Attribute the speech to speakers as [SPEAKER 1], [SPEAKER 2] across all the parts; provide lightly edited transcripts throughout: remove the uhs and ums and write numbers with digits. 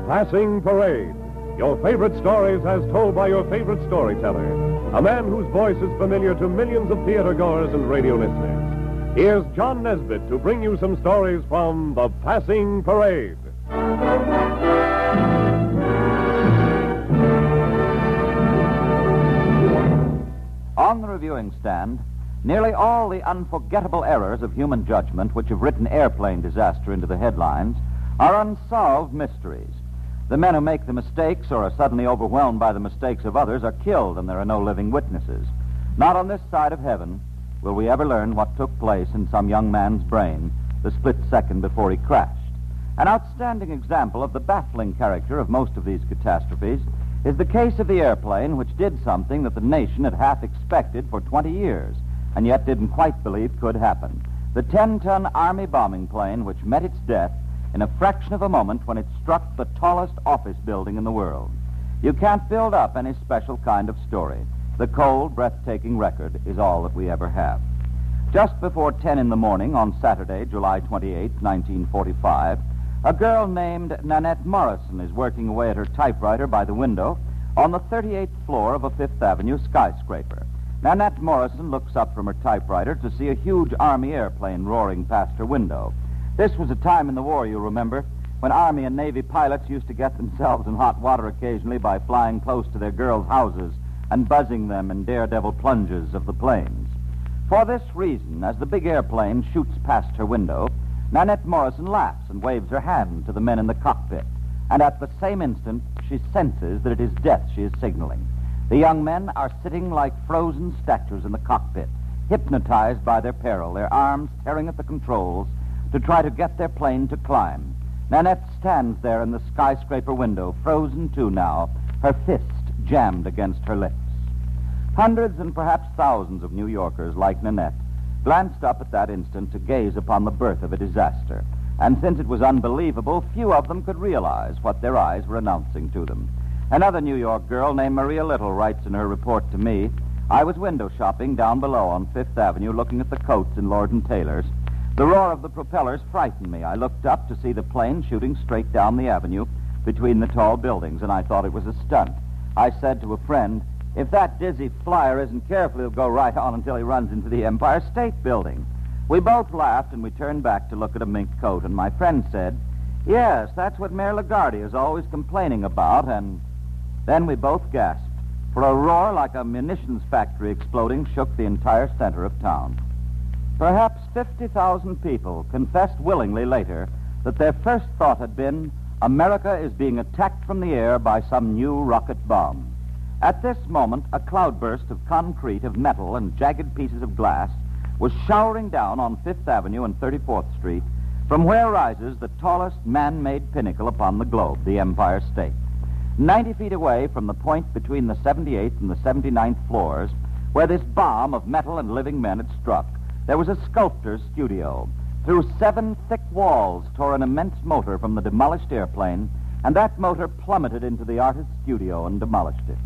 [SPEAKER 1] Passing Parade. Your favorite stories as told by your favorite storyteller. A man whose voice is familiar to millions of theater goers and radio listeners. Here's John Nesbitt to bring you some stories from The Passing Parade.
[SPEAKER 2] On the reviewing stand, nearly all the unforgettable errors of human judgment which have written airplane disaster into the headlines are unsolved mysteries. The men who make the mistakes or are suddenly overwhelmed by the mistakes of others are killed, and there are no living witnesses. Not on this side of heaven will we ever learn what took place in some young man's brain the split second before he crashed. An outstanding example of the baffling character of most of these catastrophes is the case of the airplane which did something that the nation had half expected for 20 years and yet didn't quite believe could happen. The 10-ton Army bombing plane which met its death in a fraction of a moment when it struck the tallest office building in the world. You can't build up any special kind of story. The cold, breathtaking record is all that we ever have. Just before 10 in the morning on Saturday, July 28, 1945, a girl named Nanette Morrison is working away at her typewriter by the window on the 38th floor of a Fifth Avenue skyscraper. Nanette Morrison looks up from her typewriter to see a huge Army airplane roaring past her window. This was a time in the war, you'll remember, when Army and Navy pilots used to get themselves in hot water occasionally by flying close to their girls' houses and buzzing them in daredevil plunges of the planes. For this reason, as the big airplane shoots past her window, Nanette Morrison laughs and waves her hand to the men in the cockpit, and at the same instant she senses that it is death she is signaling. The young men are sitting like frozen statues in the cockpit, hypnotized by their peril, their arms tearing at the controls to try to get their plane to climb. Nanette stands there in the skyscraper window, frozen too now, her fist jammed against her lips. Hundreds and perhaps thousands of New Yorkers, like Nanette, glanced up at that instant to gaze upon the birth of a disaster. And since it was unbelievable, few of them could realize what their eyes were announcing to them. Another New York girl named Maria Little writes in her report to me, "I was window shopping down below on Fifth Avenue looking at the coats in Lord & Taylor's. The roar of the propellers frightened me. I looked up to see the plane shooting straight down the avenue between the tall buildings, and I thought it was a stunt. I said to a friend, 'If that dizzy flyer isn't careful, he'll go right on until he runs into the Empire State Building.' We both laughed, and we turned back to look at a mink coat, and my friend said, 'Yes, that's what Mayor LaGuardia is always complaining about,' and then we both gasped, for a roar like a munitions factory exploding shook the entire center of town. Perhaps 50,000 people confessed willingly later that their first thought had been, America is being attacked from the air by some new rocket bomb. At this moment, a cloudburst of concrete, of metal, and jagged pieces of glass was showering down on Fifth Avenue and 34th Street, from where rises the tallest man-made pinnacle upon the globe, the Empire State. 90 feet away from the point between the 78th and the 79th floors, where this bomb of metal and living men had struck, there was a sculptor's studio. Through 7 thick walls tore an immense motor from the demolished airplane, and that motor plummeted into the artist's studio and demolished it.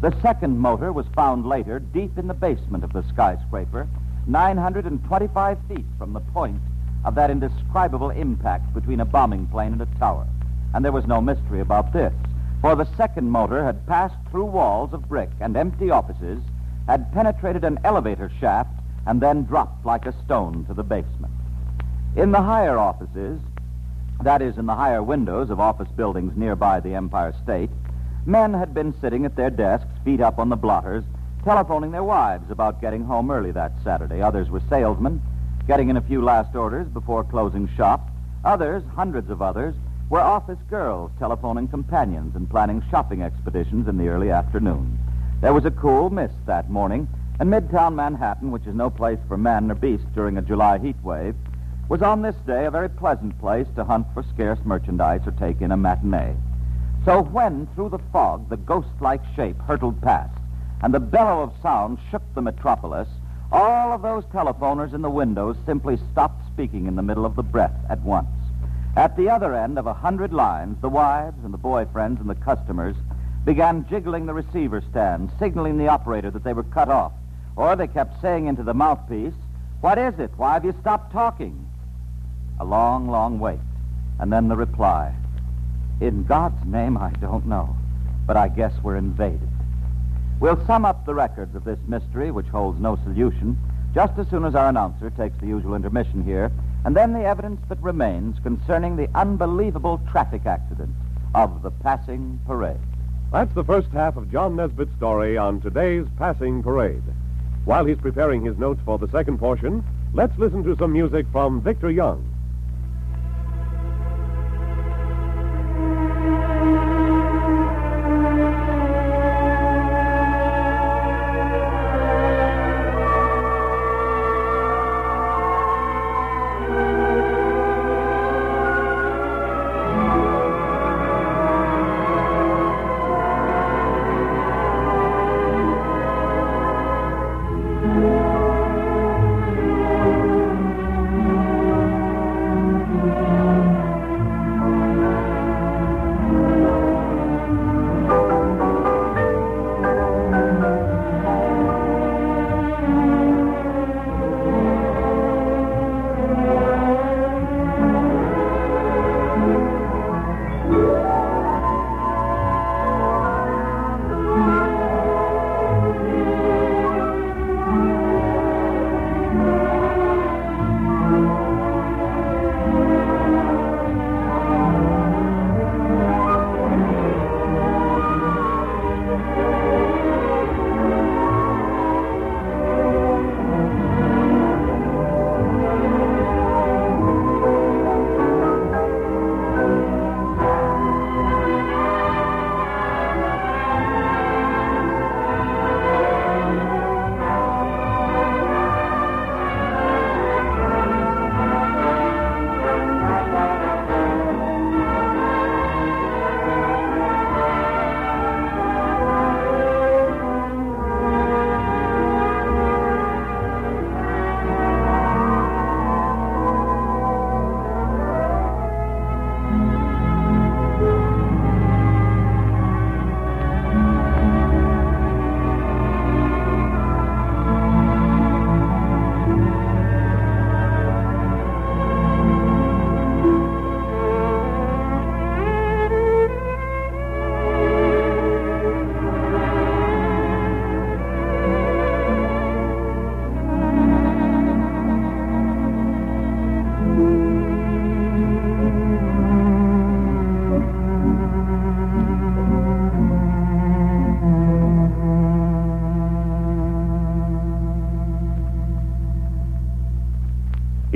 [SPEAKER 2] The second motor was found later deep in the basement of the skyscraper, 925 feet from the point of that indescribable impact between a bombing plane and a tower. And there was no mystery about this, for the second motor had passed through walls of brick and empty offices, had penetrated an elevator shaft, and then dropped like a stone to the basement. In the higher offices, that is, in the higher windows of office buildings nearby the Empire State, men had been sitting at their desks, feet up on the blotters, telephoning their wives about getting home early that Saturday. Others were salesmen, getting in a few last orders before closing shop. Others, hundreds of others, were office girls telephoning companions and planning shopping expeditions in the early afternoon. There was a cool mist that morning, and Midtown Manhattan, which is no place for man or beast during a July heat wave, was on this day a very pleasant place to hunt for scarce merchandise or take in a matinee. So when, through the fog, the ghost-like shape hurtled past, and the bellow of sound shook the metropolis, all of those telephoners in the windows simply stopped speaking in the middle of the breath at once. At the other end of 100 lines, the wives and the boyfriends and the customers began jiggling the receiver stand, signaling the operator that they were cut off. Or they kept saying into the mouthpiece, "What is it? Why have you stopped talking?" A long, long wait, and then the reply, In God's name, I don't know. But I guess we're invaded. We'll sum up the records of this mystery, which holds no solution, just as soon as our announcer takes the usual intermission here, and then the evidence that remains concerning the unbelievable traffic accident of the passing parade.
[SPEAKER 1] That's the first half of John Nesbitt's story on today's passing parade. While he's preparing his notes for the second portion, let's listen to some music from Victor Young.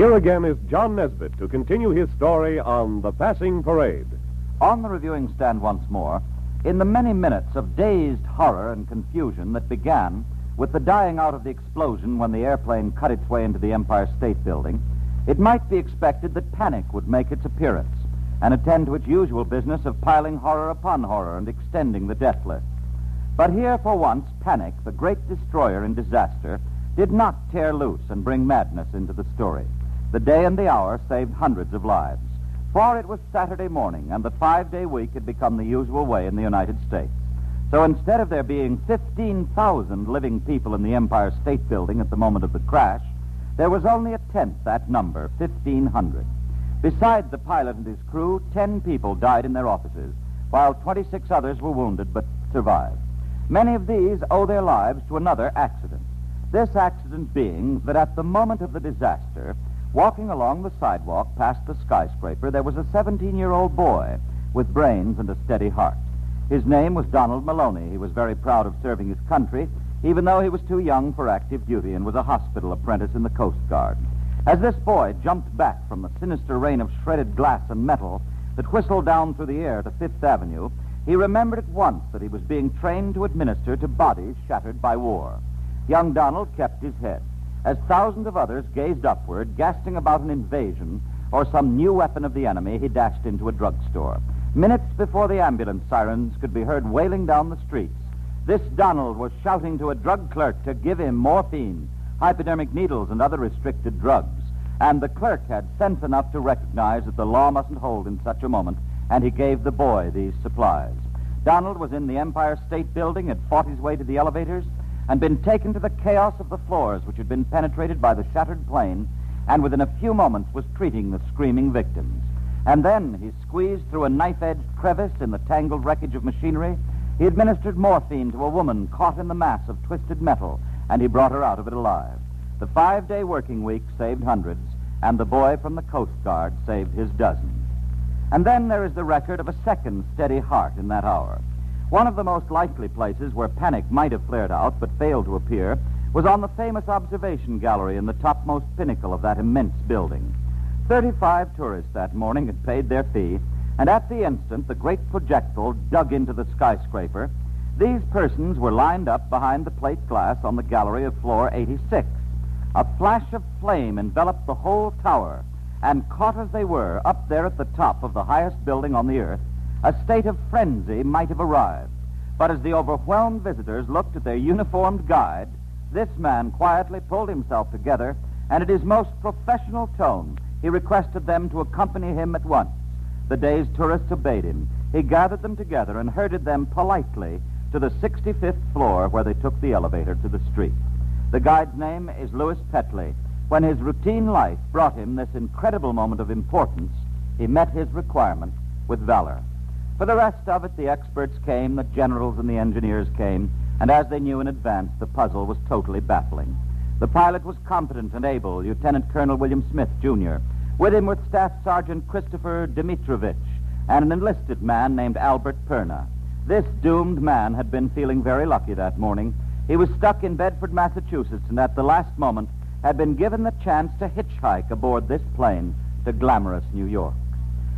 [SPEAKER 1] Here again is John Nesbitt to continue his story on the passing parade.
[SPEAKER 2] On the reviewing stand once more, in the many minutes of dazed horror and confusion that began with the dying out of the explosion when the airplane cut its way into the Empire State Building, it might be expected that panic would make its appearance and attend to its usual business of piling horror upon horror and extending the death list. But here, for once, panic, the great destroyer in disaster, did not tear loose and bring madness into the story. The day and the hour saved hundreds of lives. For it was Saturday morning, and the 5-day week had become the usual way in the United States. So instead of there being 15,000 living people in the Empire State Building at the moment of the crash, there was only a tenth that number, 1,500. Besides the pilot and his crew, 10 people died in their offices, while 26 others were wounded but survived. Many of these owe their lives to another accident. This accident being that at the moment of the disaster, walking along the sidewalk past the skyscraper, there was a 17-year-old boy with brains and a steady heart. His name was Donald Maloney. He was very proud of serving his country, even though he was too young for active duty and was a hospital apprentice in the Coast Guard. As this boy jumped back from the sinister rain of shredded glass and metal that whistled down through the air to Fifth Avenue, he remembered at once that he was being trained to administer to bodies shattered by war. Young Donald kept his head as thousands of others gazed upward, gasping about an invasion or some new weapon of the enemy. He dashed into a drugstore. Minutes before the ambulance sirens could be heard wailing down the streets, this Donald was shouting to a drug clerk to give him morphine, hypodermic needles, and other restricted drugs. And the clerk had sense enough to recognize that the law mustn't hold in such a moment, and he gave the boy these supplies. Donald was in the Empire State Building, had fought his way to the elevators, and been taken to the chaos of the floors which had been penetrated by the shattered plane, and within a few moments was treating the screaming victims. And then he squeezed through a knife-edged crevice in the tangled wreckage of machinery. He administered morphine to a woman caught in the mass of twisted metal, and he brought her out of it alive. The 5-day working week saved hundreds, and the boy from the Coast Guard saved his dozens. And then there is the record of a second steady heart in that hour. One of the most likely places where panic might have flared out but failed to appear was on the famous observation gallery in the topmost pinnacle of that immense building. 35 tourists that morning had paid their fee, and at the instant the great projectile dug into the skyscraper, these persons were lined up behind the plate glass on the gallery of floor 86. A flash of flame enveloped the whole tower, and caught as they were up there at the top of the highest building on the earth, a state of frenzy might have arrived. But as the overwhelmed visitors looked at their uniformed guide, this man quietly pulled himself together, and in his most professional tone, he requested them to accompany him at once. The day's tourists obeyed him. He gathered them together and herded them politely to the 65th floor where they took the elevator to the street. The guide's name is Louis Petley. When his routine life brought him this incredible moment of importance, he met his requirement with valor. For the rest of it, the experts came, the generals and the engineers came, and as they knew in advance, the puzzle was totally baffling. The pilot was competent and able, Lieutenant Colonel William Smith, Jr. With him were Staff Sergeant Christopher Dimitrovich and an enlisted man named Albert Perna. This doomed man had been feeling very lucky that morning. He was stuck in Bedford, Massachusetts, and at the last moment had been given the chance to hitchhike aboard this plane to glamorous New York.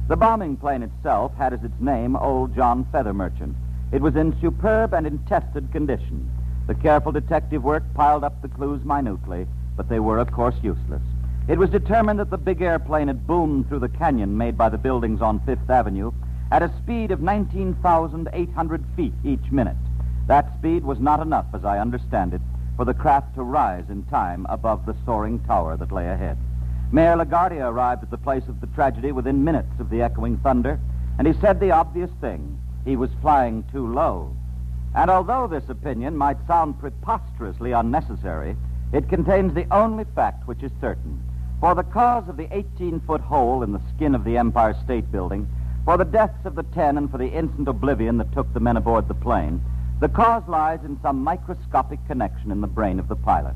[SPEAKER 2] The bombing plane itself had as its name Old John Feather Merchant. It was in superb and in-tested condition. The careful detective work piled up the clues minutely, but they were, of course, useless. It was determined that the big airplane had boomed through the canyon made by the buildings on Fifth Avenue at a speed of 19,800 feet each minute. That speed was not enough, as I understand it, for the craft to rise in time above the soaring tower that lay ahead. Mayor LaGuardia arrived at the place of the tragedy within minutes of the echoing thunder, and he said the obvious thing: he was flying too low. And although this opinion might sound preposterously unnecessary, it contains the only fact which is certain. For the cause of the 18-foot hole in the skin of the Empire State Building, for the deaths of the 10, and for the instant oblivion that took the men aboard the plane, the cause lies in some microscopic connection in the brain of the pilot.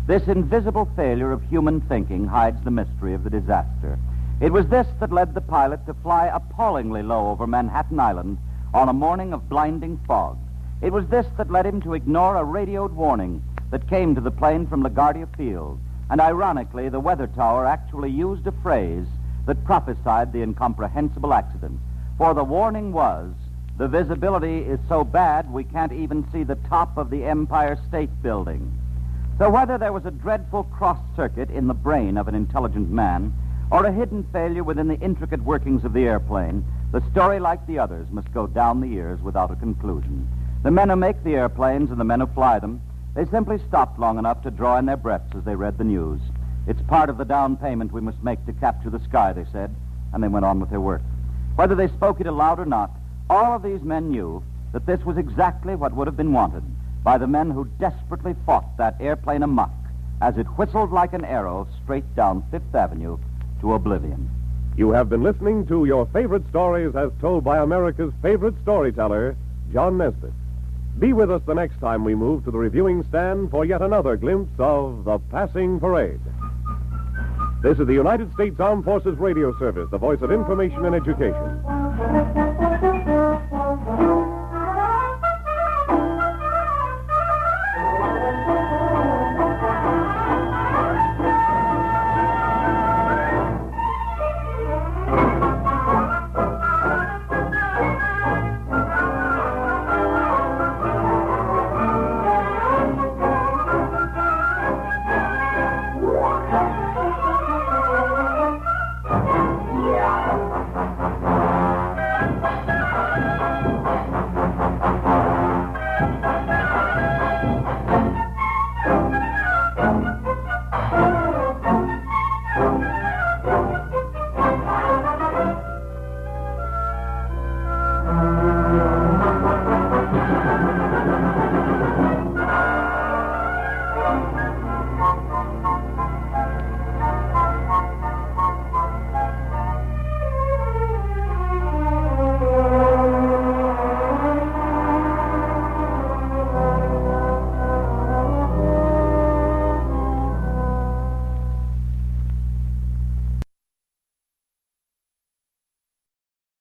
[SPEAKER 2] This invisible failure of human thinking hides the mystery of the disaster. It was this that led the pilot to fly appallingly low over Manhattan Island on a morning of blinding fog. It was this that led him to ignore a radioed warning that came to the plane from LaGuardia Field. And ironically, the weather tower actually used a phrase that prophesied the incomprehensible accident. For the warning was, the visibility is so bad we can't even see the top of the Empire State Building. So whether there was a dreadful cross-circuit in the brain of an intelligent man or a hidden failure within the intricate workings of the airplane, the story, like the others, must go down the years without a conclusion. The men who make the airplanes and the men who fly them, they simply stopped long enough to draw in their breaths as they read the news. It's part of the down payment we must make to capture the sky, they said, and they went on with their work. Whether they spoke it aloud or not, all of these men knew that this was exactly what would have been wanted by the men who desperately fought that airplane amuck as it whistled like an arrow straight down Fifth Avenue to oblivion.
[SPEAKER 1] You have been listening to Your Favorite Stories as told by America's favorite storyteller, John Nesbitt. Be with us the next time we move to the reviewing stand for yet another glimpse of the passing parade. This is the United States Armed Forces Radio Service, the voice of information and education.